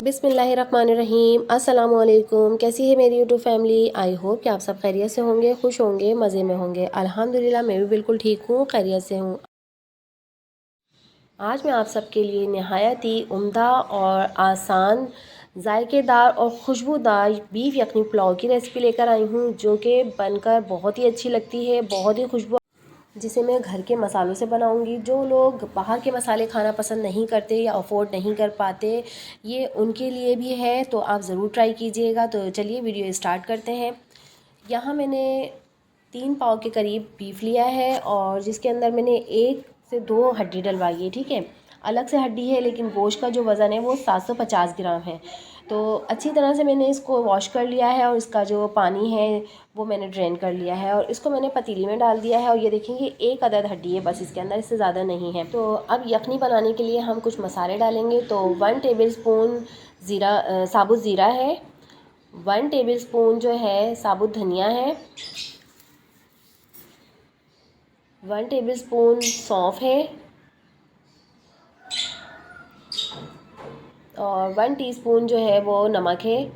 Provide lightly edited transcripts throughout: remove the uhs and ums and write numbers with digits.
बिस्मिल्लाहिर्रहमानिर्रहीम। अस्सलाम वालेकुम। कैसी है मेरी यूट्यूब फैमिली? आई होप कि आप सब खैरियत से होंगे, खुश होंगे, मज़े में होंगे। अल्हम्दुलिल्लाह मैं भी बिल्कुल ठीक हूँ, खैरियत से हूँ। आज मैं आप सबके लिए नहायत ही उम्दा और आसान, जायकेदार और खुशबूदार बीफ यखनी पुलाव की रेसिपी लेकर आई हूँ, जो कि बनकर बहुत ही अच्छी लगती है, बहुत ही खुशबू, जिसे मैं घर के मसालों से बनाऊंगी। जो लोग बाहर के मसाले खाना पसंद नहीं करते या अफोर्ड नहीं कर पाते, ये उनके लिए भी है, तो आप ज़रूर ट्राई कीजिएगा। तो चलिए वीडियो स्टार्ट करते हैं। यहाँ मैंने 3 पाव के करीब बीफ लिया है और जिसके अंदर मैंने 1 से 2 हड्डी डलवाई है, ठीक है। अलग से हड्डी है, लेकिन गोश्त का जो वज़न है वो 750 ग्राम है। तो अच्छी तरह से मैंने इसको वॉश कर लिया है और इसका जो पानी है वो मैंने ड्रेन कर लिया है और इसको मैंने पतीली में डाल दिया है। और ये देखेंगे 1 अदद हड्डी है बस इसके अंदर, इससे ज़्यादा नहीं है। तो अब यखनी बनाने के लिए हम कुछ मसाले डालेंगे। तो 1 टेबल स्पून ज़ीरा, साबुत ज़ीरा है। 1 टेबल स्पून जो है साबुत धनिया है। 1 टेबल स्पून सौंफ है और 1 टीस्पून जो है वो नमक है।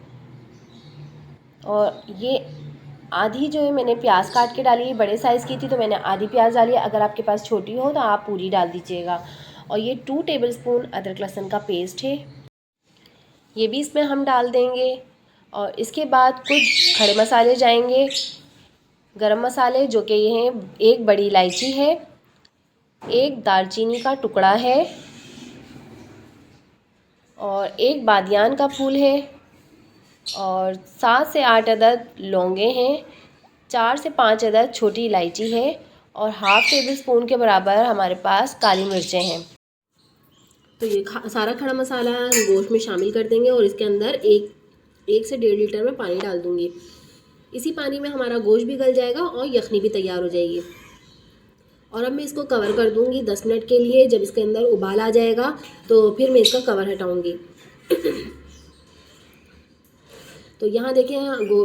और ये आधी जो है मैंने प्याज काट के डाली है, बड़े साइज़ की थी तो मैंने आधी प्याज डाली है। अगर आपके पास छोटी हो तो आप पूरी डाल दीजिएगा। और ये 2 टेबल स्पून अदरक लहसुन का पेस्ट है, ये भी इसमें हम डाल देंगे। और इसके बाद कुछ खड़े मसाले जाएंगे। गरम मसाले जो कि ये हैं, 1 बड़ी इलायची है, 1 दालचीनी का टुकड़ा है और 1 बादियान का फूल है और 7 से 8 अदद लौंगे हैं, 4 से 5 अदद छोटी इलायची है और हाफ़ टेबल स्पून के बराबर हमारे पास काली मिर्चें हैं। तो ये सारा खड़ा मसाला गोश्त में शामिल कर देंगे और इसके अंदर एक से 1.5 लीटर में पानी डाल दूँगी। इसी पानी में हमारा गोश्त भी गल जाएगा और यखनी भी तैयार हो जाएगी। और अब मैं इसको कवर कर दूँगी 10 मिनट के लिए। जब इसके अंदर उबाल आ जाएगा तो फिर मैं इसका कवर हटाऊँगी। तो यहाँ देखिए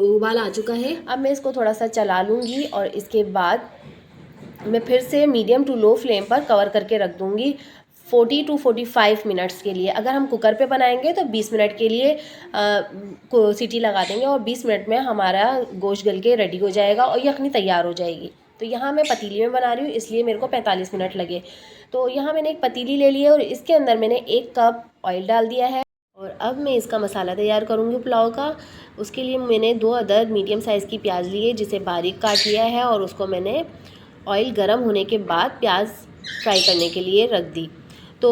उबाल आ चुका है। अब मैं इसको थोड़ा सा चला लूँगी और इसके बाद मैं फिर से मीडियम टू लो फ्लेम पर कवर करके रख दूँगी 40 टू 45 मिनट्स के लिए। अगर हम कुकर पे बनाएंगे तो 20 मिनट के लिए सीटी लगा देंगे और 20 मिनट में हमारा गोश्त गल के रेडी हो जाएगा और यखनी तैयार हो जाएगी। तो यहाँ मैं पतीली में बना रही हूँ, इसलिए मेरे को 45 मिनट लगे। तो यहाँ मैंने एक पतीली ले ली है और इसके अंदर मैंने 1 कप ऑयल डाल दिया है। और अब मैं इसका मसाला तैयार करूँगी पुलाव का। उसके लिए मैंने 2 अदद मीडियम साइज़ की प्याज ली है, जिसे बारीक काट लिया है और उसको मैंने ऑयल गर्म होने के बाद प्याज फ्राई करने के लिए रख दी। तो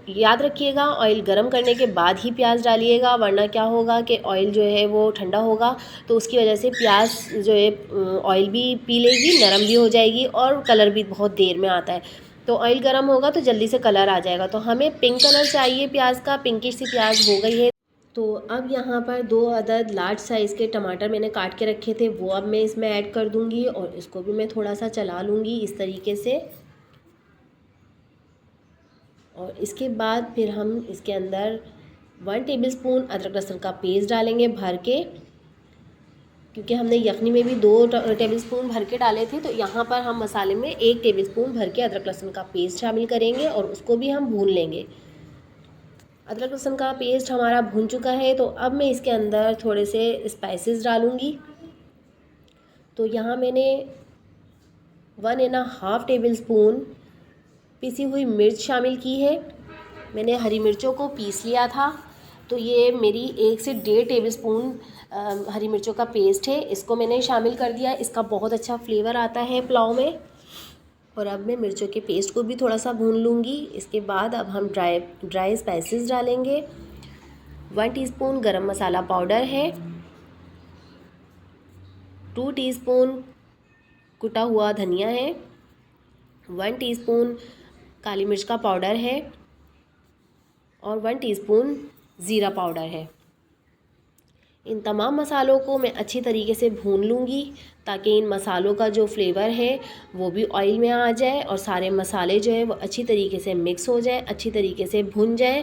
याद रखिएगा ऑयल गर्म करने के बाद ही प्याज डालिएगा, वरना क्या होगा कि ऑयल जो है वो ठंडा होगा तो उसकी वजह से प्याज जो है ऑयल भी पी लेगी, नरम भी हो जाएगी और कलर भी बहुत देर में आता है। तो ऑयल गर्म होगा तो जल्दी से कलर आ जाएगा। तो हमें पिंक कलर चाहिए प्याज का, पिंकिश सी प्याज हो गई है। तो अब यहाँ पर 2 अदद लार्ज साइज़ के टमाटर मैंने काट के रखे थे, वो अब मैं इसमें ऐड कर दूँगी और इसको भी मैं थोड़ा सा चला लूँगी इस तरीके से। और इसके बाद फिर हम इसके अंदर 1 टेबल स्पून अदरक लहसुन का पेस्ट डालेंगे भर के, क्योंकि हमने यखनी में भी 2 टेबल स्पून भर के डाले थे। तो यहाँ पर हम मसाले में 1 टेबल स्पून भर के अदरक लहसुन का पेस्ट शामिल करेंगे और उसको भी हम भून लेंगे। अदरक लहसुन का पेस्ट हमारा भून चुका है। तो अब मैं इसके अंदर थोड़े से स्पाइसेस डालूँगी। तो यहाँ मैंने 1.5 टेबल स्पून पिसी हुई मिर्च शामिल की है। मैंने हरी मिर्चों को पीस लिया था। तो ये मेरी 1 से 1.5 टेबल स्पून हरी मिर्चों का पेस्ट है, इसको मैंने शामिल कर दिया। इसका बहुत अच्छा फ्लेवर आता है पुलाव में। और अब मैं मिर्चों के पेस्ट को भी थोड़ा सा भून लूँगी। इसके बाद अब हम ड्राई स्पाइसेस डालेंगे। 1 टीस्पून गरम मसाला पाउडर है, 2 टीस्पून कुटा हुआ धनिया है, 1 टीस्पून काली मिर्च का पाउडर है और 1 टीस्पून ज़ीरा पाउडर है। इन तमाम मसालों को मैं अच्छी तरीके से भून लूँगी ताकि इन मसालों का जो फ्लेवर है वो भी ऑयल में आ जाए और सारे मसाले जो है वो अच्छी तरीके से मिक्स हो जाए, अच्छी तरीके से भुन जाए।